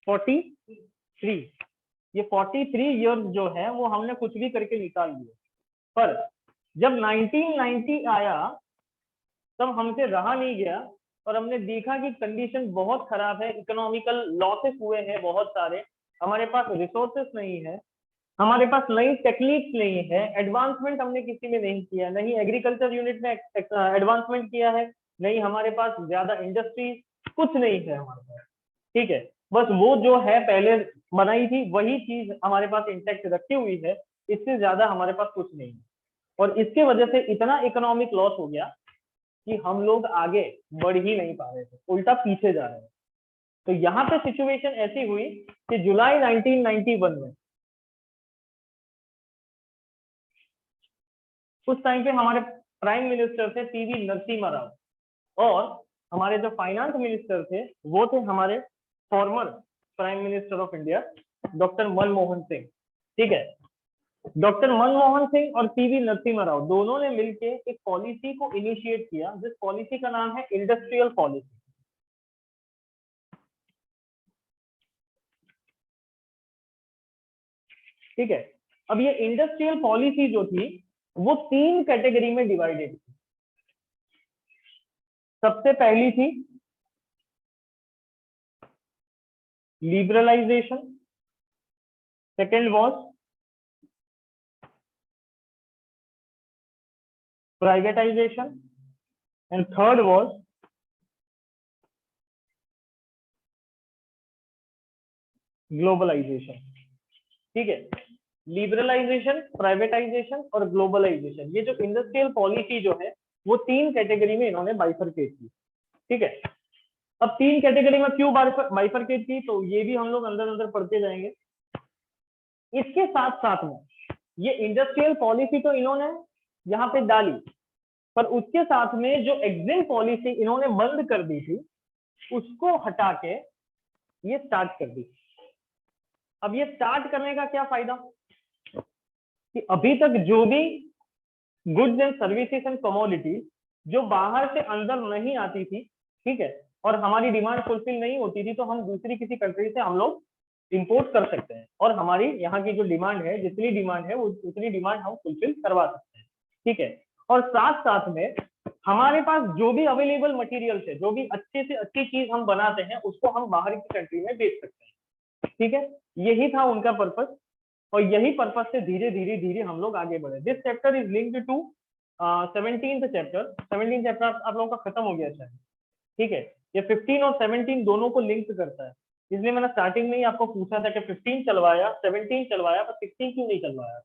43। ये 43 ईयर्स जो है वो हमने कुछ भी करके निकाल लिए, पर जब 1990 आया तब हमसे रहा नहीं गया और हमने देखा कि कंडीशन बहुत खराब है, इकोनॉमिकल लॉसेस हुए हैं बहुत सारे, हमारे पास रिसोर्सेस नहीं है, हमारे पास नई टेक्निक्स नहीं है, एडवांसमेंट हमने किसी में नहीं किया, नहीं एग्रीकल्चर यूनिट में एडवांसमेंट किया है, नहीं हमारे पास ज्यादा इंडस्ट्रीज, कुछ नहीं है हमारे पास। ठीक है, बस वो जो है पहले बनाई थी वही चीज हमारे पास इंटैक्ट रखी हुई है, इससे ज्यादा हमारे पास कुछ नहीं है। और इसके वजह से इतना इकोनॉमिक लॉस हो गया कि हम लोग आगे बढ़ ही नहीं पा रहे थे, उल्टा पीछे जा रहे हैं। तो यहाँ पे सिचुएशन ऐसी हुई कि जुलाई 1991 में, उस टाइम पे हमारे प्राइम मिनिस्टर थे पीवी नरसिम्हा राव और हमारे जो फाइनेंस मिनिस्टर थे वो थे हमारे former prime minister of India doctor Manmohan Singh. ठीक है, डॉक्टर मनमोहन सिंह और पीवी नरसिम्हा राव दोनों ने मिलकर एक पॉलिसी को इनिशिएट किया, जिस पॉलिसी का नाम है इंडस्ट्रियल पॉलिसी। ठीक है, अब ये इंडस्ट्रियल पॉलिसी जो थी वो 3 कैटेगरी में डिवाइडेड थी। सबसे पहली थी liberalisation, second was privatisation and third was globalisation. ठीक है, लिबरलाइजेशन, प्राइवेटाइजेशन और ग्लोबलाइजेशन, ये जो इंडस्ट्रियल पॉलिसी जो है वो 3 कैटेगरी में इन्होंने बाइफरकेट की। ठीक है, अब 3 कैटेगरी में क्यों बाइफरकेट की, तो ये भी हम लोग अंदर अंदर पढ़ते जाएंगे। इसके साथ साथ में ये इंडस्ट्रियल पॉलिसी तो इन्होंने यहाँ पे डाली, पर उसके साथ में जो एग्जिम पॉलिसी इन्होंने बंद कर दी थी उसको हटा के ये स्टार्ट कर दी। अब ये स्टार्ट करने का क्या फायदा कि अभी तक जो भी goods and services and commodity जो बाहर से अंदर नहीं आती थी, ठीक है, और हमारी डिमांड फुलफिल नहीं होती थी, तो हम दूसरी किसी कंट्री से हम लोग इंपोर्ट कर सकते हैं और हमारी यहाँ की जो डिमांड है, जितनी डिमांड है वो उतनी डिमांड हम फुलफिल करवा सकते हैं। ठीक है, और साथ साथ में हमारे पास जो भी अवेलेबल मटेरियल्स है, जो भी अच्छे से अच्छी चीज हम बनाते हैं उसको हम बाहर की कंट्री में बेच सकते हैं। ठीक है, यही था उनका पर्पस और यही पर्पस से धीरे धीरे धीरे हम लोग आगे बढ़े। This chapter is linked to 17th chapter. 17th chapter आप लोगों का खत्म हो गया शायद। ठीक है, ये 15 और 17 दोनों को लिंक करता है, इसलिए मैंने स्टार्टिंग में ही आपको पूछा था कि 15 चलवाया, 17 चलवाया, पर 16 क्यों नहीं चलवाया।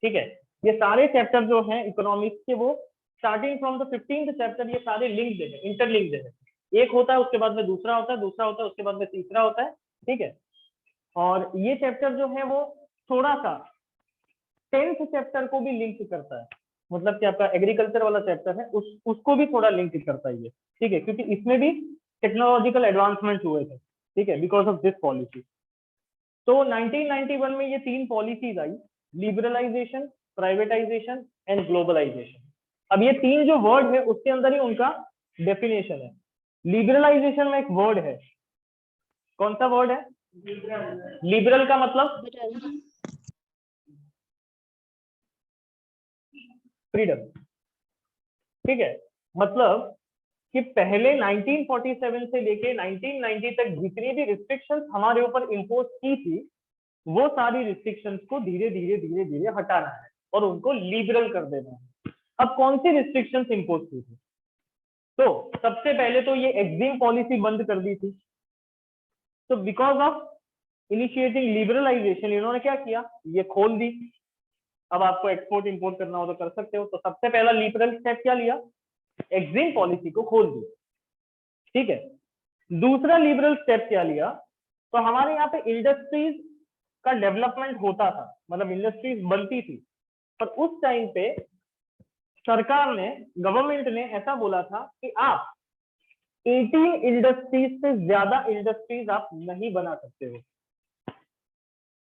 ठीक है, ये सारे चैप्टर जो हैं इकोनॉमिक्स के वो starting from the 15th chapter ये सारे लिंक्ड है, इंटरलिंक्ड है। एक होता है उसके बाद में दूसरा होता है, दूसरा होता है उसके बाद में तीसरा होता है। ठीक है, और ये चैप्टर जो है वो थोड़ा सा 10th चैप्टर को भी लिंक करता है, मतलब कि आपका एग्रीकल्चर वाला चैप्टर है उसको भी थोड़ा लिंक करता है ये। ठीक है, क्योंकि इसमें भी टेक्नोलॉजिकल एडवांसमेंट हुए थे। ठीक है, बिकॉज ऑफ दिस पॉलिसी। तो 1991 में ये 3 पॉलिसीज आई, लिबरलाइजेशन, प्राइवेटाइजेशन एंड ग्लोबलाइजेशन। अब ये 3 जो वर्ड है उसके अंदर ही उनका डेफिनेशन है। लिबरलाइजेशन में एक वर्ड है, कौन सा वर्ड है? लिबरल का मतलब फ्रीडम। ठीक है, मतलब कि पहले 1947 से लेके 1990 तक जितनी भी रिस्ट्रिक्शंस हमारे ऊपर इम्पोज की थी वो सारी रिस्ट्रिक्शंस को धीरे धीरे धीरे धीरे हटाना है और उनको लिबरल कर देना है। अब कौन सी रिस्ट्रिक्शंस इम्पोज की थी? तो सबसे पहले तो ये एग्जिम पॉलिसी बंद कर दी थी। तो बिकॉज ऑफ इनिशिएटिंग लिबरलाइजेशन इन्होंने क्या किया, ये खोल दी। अब आपको एक्सपोर्ट इंपोर्ट करना हो तो कर सकते हो। तो सबसे पहला लिबरल स्टेप क्या लिया, एग्जिम पॉलिसी को खोल दी। ठीक है, दूसरा लिबरल स्टेप क्या लिया, तो हमारे यहाँ पे इंडस्ट्रीज का डेवलपमेंट होता था, मतलब इंडस्ट्रीज बनती थी, पर उस टाइम पे सरकार ने, गवर्नमेंट ने ऐसा बोला था कि आप 18 इंडस्ट्रीज से ज्यादा इंडस्ट्रीज आप नहीं बना सकते हो।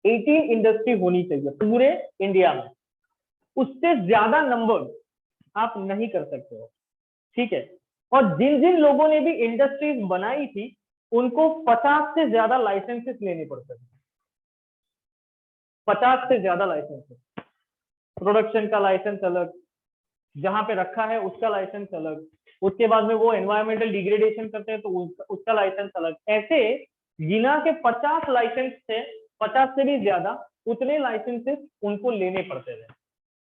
18 इंडस्ट्री होनी चाहिए पूरे इंडिया में, उससे ज्यादा नंबर आप नहीं कर सकते हो। ठीक है, और जिन जिन लोगों ने भी इंडस्ट्रीज बनाई थी उनको 50 से ज्यादा लाइसेंसेस लेने पड़ते थे। 50 से ज्यादा लाइसेंसेस, प्रोडक्शन का लाइसेंस अलग, जहां पे रखा है उसका लाइसेंस अलग, उसके बाद में वो एनवायरमेंटल डिग्रेडेशन करते हैं तो उसका लाइसेंस अलग, ऐसे गिना के 50 लाइसेंस थे, 50 से भी ज्यादा, उतने लाइसेंसेस उनको लेने पड़ते थे।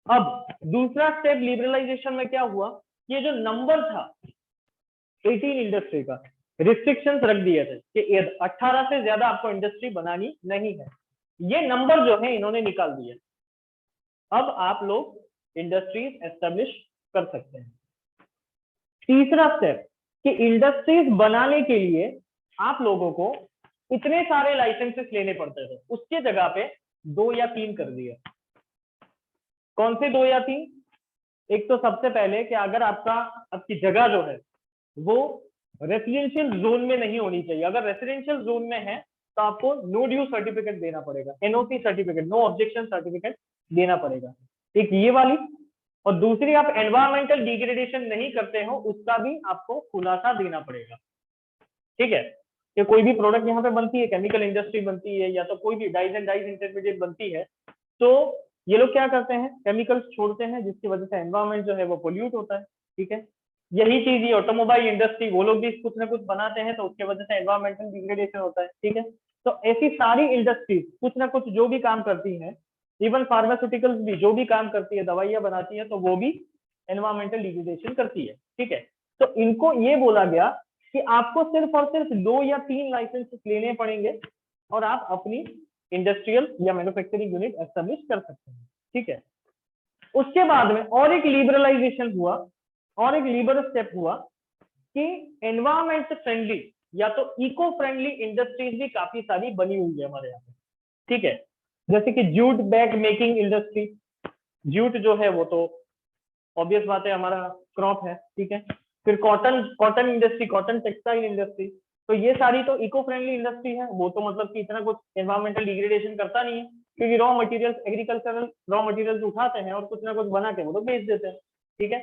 अब दूसरा स्टेप लिबरलाइजेशन में क्या हुआ, ये जो नंबर था 18 इंडस्ट्री का, रिस्ट्रिक्शंस रख दिए थे कि 18 से ज्यादा आपको इंडस्ट्री बनानी नहीं है, ये नंबर जो है इन्होंने निकाल दिए। अब आप लोग इंडस्ट्रीज एस्टेब्लिश कर सकते हैं। तीसरा स्टेप कि इंडस्ट्रीज बनाने के लिए आप लोगों को इतने सारे लाइसेंसेस लेने पड़ते थे, उसके जगह पे 2 या 3 कर दिए। कौन से 2 या 3? एक तो सबसे पहले कि अगर आपकी जगह जो है वो रेसिडेंशियल जोन में नहीं होनी चाहिए, अगर रेसिडेंशियल जोन में है तो आपको नो ड्यू सर्टिफिकेट देना पड़ेगा, NOC certificate, no objection certificate देना पड़ेगा। एक ये वाली, और दूसरी आप एनवायरमेंटल डिग्रेडेशन नहीं करते हो उसका भी आपको खुलासा देना पड़ेगा। ठीक है, कि कोई भी प्रोडक्ट यहाँ पे बनती है, केमिकल इंडस्ट्री बनती है या तो कोई भी डाइज एंड डाइज इंटरमीडिएट बनती है, तो ये लोग क्या करते हैं, केमिकल्स छोड़ते हैं जिसकी वजह से एनवायरमेंट जो है वो पोल्यूट होता है। ठीक है, यही चीज ये ऑटोमोबाइल इंडस्ट्री, वो लोग भी कुछ ना कुछ बनाते हैं तो उसकी वजह से एनवायरमेंटल डिग्रेडेशन होता है। ठीक है, तो ऐसी सारी इंडस्ट्रीज कुछ ना कुछ जो भी काम करती हैं, इवन फार्मास्यूटिकल्स भी जो भी काम करती है, दवाइयां बनाती है, तो वो भी एनवायरमेंटल डिग्रेडेशन करती है। ठीक है, तो इनको ये बोला गया कि आपको सिर्फ और सिर्फ 2 या 3 लाइसेंसेस लेने पड़ेंगे और आप अपनी इंडस्ट्रियल या मैन्युफैक्चरिंग यूनिट एस्टेब्लिश कर सकते हैं। ठीक है, उसके बाद में और एक लिबरलाइजेशन हुआ, और एक लिबरल स्टेप हुआ कि एनवायरमेंट फ्रेंडली या तो इको फ्रेंडली इंडस्ट्रीज भी काफी सारी बनी हुई है हमारे यहाँ पे। ठीक है, जैसे कि jute bag making industry, jute जो है वो तो ऑब्वियस बात है हमारा क्रॉप है। ठीक है, फिर cotton industry, cotton textile industry, तो ये सारी तो इको फ्रेंडली इंडस्ट्री है, वो तो मतलब कि इतना कुछ एनवायरमेंटल डिग्रेडेशन करता नहीं है, क्योंकि raw materials, agricultural raw materials उठाते हैं और कुछ ना कुछ बना के वो तो बेच देते हैं। ठीक है,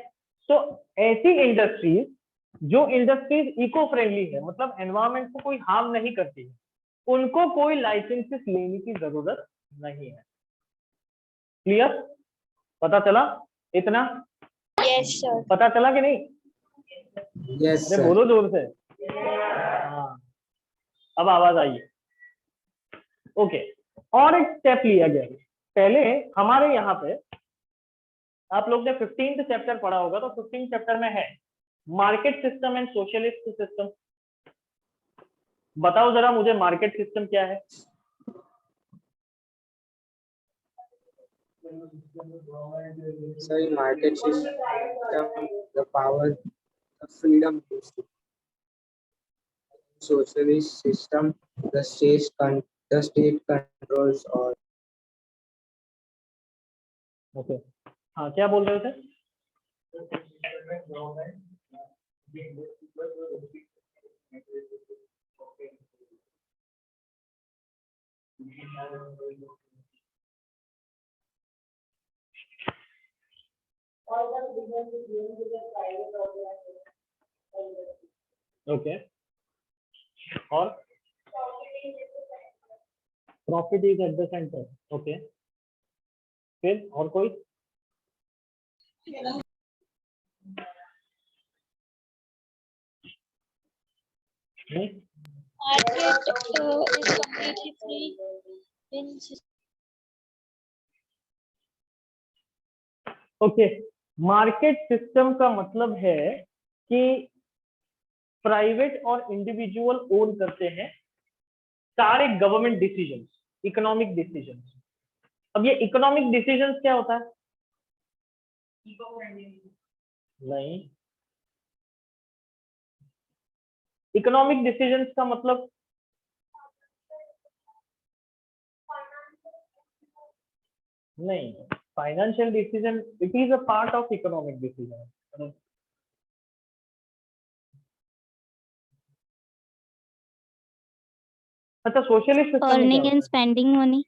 तो ऐसी इंडस्ट्रीज, जो इंडस्ट्रीज इको फ्रेंडली है, मतलब एनवायरमेंट को कोई हार्म नहीं करती है, उनको कोई लाइसेंसेस लेने की जरूरत नहीं है। क्लियर? पता चला इतना? Yes, sir. पता चला कि नहीं? Yes, अरे sir. बोलो जोर से। हाँ, अब आवाज आई। ओके, और एक स्टेप लिया गया। पहले हमारे यहाँ पे आप लोग ने 15th चैप्टर पढ़ा होगा, तो 15th चैप्टर में है market system and socialist system. बताओ जरा मुझे, मार्केट सिस्टम क्या है? Sorry, market system, the power, the freedom to see. Socialist system, the state controls all. Okay, हाँ, क्या बोल रहे थे? ओके, और profit is at the centre. Okay, फिर और कोई? नहीं? Market is completely free. Okay, market system का मतलब है कि प्राइवेट और इंडिविजुअल ओन करते हैं सारे गवर्नमेंट डिसीजंस, इकोनॉमिक डिसीजंस। अब ये इकोनॉमिक डिसीजंस क्या होता है? नहीं, इकोनॉमिक डिसीजंस का मतलब नहीं, financial decision it is a part of economic decision. अच्छा, socialist system Earning and spending money.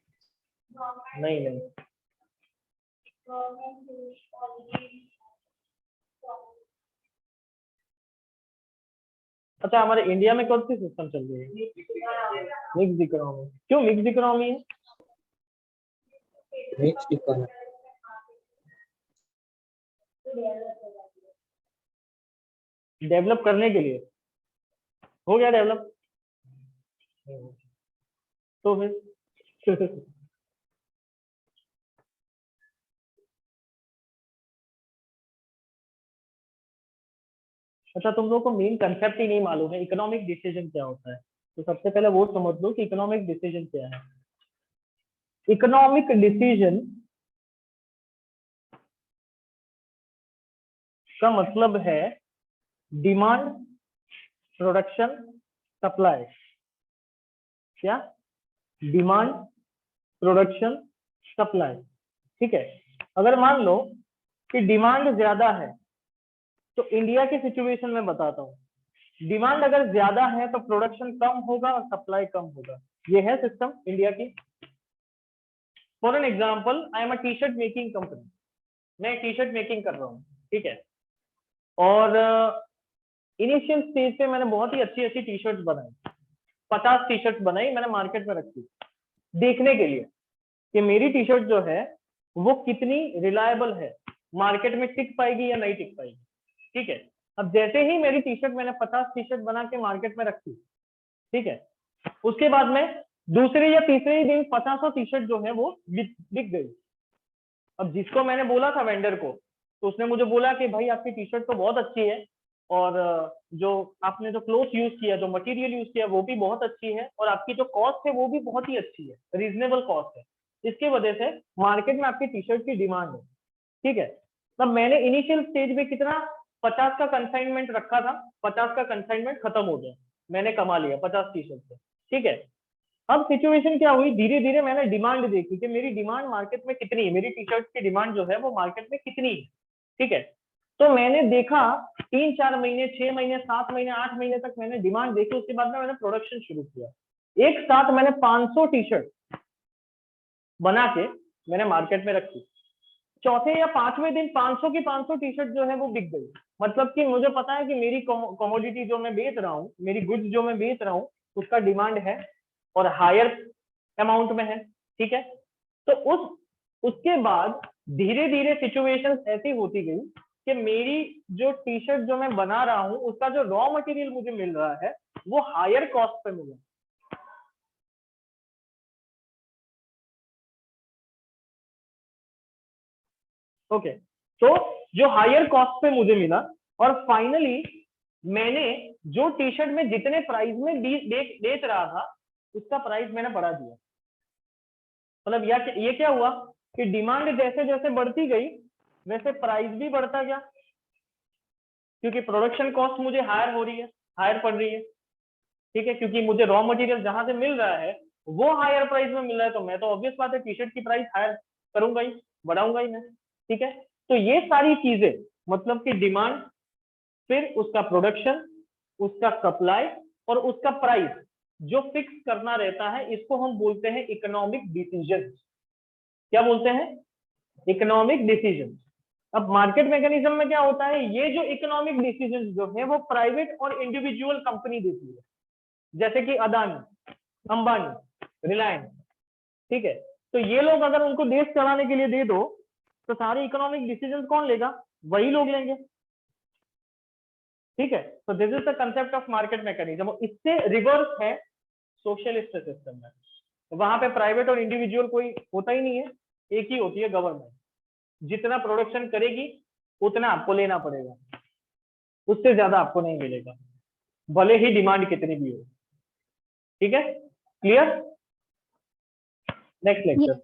नहीं नहीं, अच्छा, हमारे इंडिया में कौन सी सिस्टम चल रही है? Mix economy. क्यों मिक्स इकोनॉमी है? Mixed economy. डेवलप करने के लिए हो गया डेवलप तो फिर अच्छा, तुम लोगों को मेन कंसेप्ट ही नहीं मालूम है इकोनॉमिक डिसीजन क्या होता है। तो सबसे पहले वो समझ लो कि इकोनॉमिक डिसीजन क्या है। इकोनॉमिक डिसीजन का मतलब है डिमांड, प्रोडक्शन, सप्लाई। क्या? Demand, production, supply. ठीक है। अगर मान लो कि डिमांड ज्यादा है, तो इंडिया की सिचुएशन में बताता हूँ, डिमांड अगर ज्यादा है तो प्रोडक्शन कम होगा और सप्लाई कम होगा। ये है सिस्टम इंडिया की। For an example, I am a T shirt making company. मैं टी शर्ट मेकिंग कर रहा हूँ, ठीक है। और इनिशियल स्टेज पे मैंने बहुत ही अच्छी अच्छी टी शर्ट बनाई, 50 टी शर्ट बनाई, मैंने मार्केट में रखी देखने के लिए कि मेरी टी शर्ट जो है वो कितनी रिलायबल है, मार्केट में टिक पाएगी या नहीं टिक पाएगी। ठीक है। अब जैसे ही मेरी टी शर्ट मैंने 50 टी शर्ट बना के मार्केट में रखी, ठीक है, उसके बाद में दूसरे या तीसरे ही दिन 50 टी शर्ट जो है वो बिक गई। अब जिसको मैंने बोला था वेंडर को, तो उसने मुझे बोला कि भाई आपकी टी शर्ट तो बहुत अच्छी है, और जो आपने जो क्लोथ यूज किया, जो मटेरियल यूज किया वो भी बहुत अच्छी है, और आपकी जो कॉस्ट है वो भी बहुत ही अच्छी है, रीजनेबल कॉस्ट है। इसकी वजह से मार्केट में आपकी टी शर्ट की डिमांड है। ठीक है। तब मैंने इनिशियल स्टेज में कितना 50 का कंसाइनमेंट रखा था, 50 का कंसाइनमेंट खत्म हो गया, मैंने कमा लिया 50 टी शर्ट से। ठीक है। अब सिचुएशन क्या हुई, धीरे धीरे मैंने डिमांड देखी कि मेरी डिमांड मार्केट में कितनी है, मेरी टी शर्ट की डिमांड जो है वो मार्केट में कितनी है। ठीक है। तो मैंने देखा 3-4 महीने, 6 महीने, 7 महीने, 8 महीने तक मैंने डिमांड देखी। उसके बाद में मैंने प्रोडक्शन शुरू किया। एक साथ मैंने 500 टी शर्ट बना के मैंने मार्केट में रखी। चौथे या 5वें दिन 500 की 500 टी शर्ट जो है वो बिक गई। मतलब कि मुझे पता है कि मेरी कमोडिटी जो मैं बेच रहा हूँ, मेरी गुड्स जो मैं बेच रहा हूँ, उसका डिमांड है और हायर अमाउंट में है। ठीक है। तो उसके बाद धीरे धीरे सिचुएशन ऐसी होती गई कि मेरी जो टी शर्ट जो मैं बना रहा हूँ उसका जो रॉ मटेरियल मुझे मिल रहा है वो हायर कॉस्ट पे मिला। ओके। तो जो हायर कॉस्ट पे मुझे मिला, और फाइनली मैंने जो टी शर्ट में जितने प्राइस में बेच रहा था उसका प्राइस मैंने बढ़ा दिया। मतलब ये क्या हुआ कि डिमांड जैसे जैसे बढ़ती गई वैसे प्राइस भी बढ़ता गया, क्योंकि प्रोडक्शन कॉस्ट मुझे हायर हो रही है, हायर पड़ रही है। ठीक है। क्योंकि मुझे रॉ मटेरियल जहां से मिल रहा है वो हायर प्राइस में मिल रहा है, तो मैं तो ऑब्वियस बात है टी शर्ट की प्राइस हायर करूंगा ही, बढ़ाऊंगा ही मैं। ठीक है। तो ये सारी चीजें, मतलब कि डिमांड, फिर उसका प्रोडक्शन, उसका सप्लाई और उसका प्राइस जो फिक्स करना रहता है, इसको हम बोलते हैं इकोनॉमिक डिसीजन। क्या बोलते हैं? Economic decision. अब मार्केट मैकेनिज्म में क्या होता है, ये जो इकोनॉमिक डिसीजन जो है वो प्राइवेट और इंडिविजुअल कंपनी देती है, जैसे कि अदानी, अंबानी, रिलायंस। ठीक है। तो ये लोग अगर उनको देश चलाने के लिए दे दो तो सारे इकोनॉमिक डिसीजन कौन लेगा? वही लोग लेंगे। ठीक है। तो this is the concept of market mechanism. इससे रिवर्स है सोशलिस्ट सिस्टम में, तो वहां पे प्राइवेट और इंडिविजुअल कोई होता ही नहीं है, एक ही होती है गवर्नमेंट। जितना प्रोडक्शन करेगी उतना आपको लेना पड़ेगा, उससे ज्यादा आपको नहीं मिलेगा, भले ही डिमांड कितनी भी हो। ठीक है। क्लियर? Next lecture.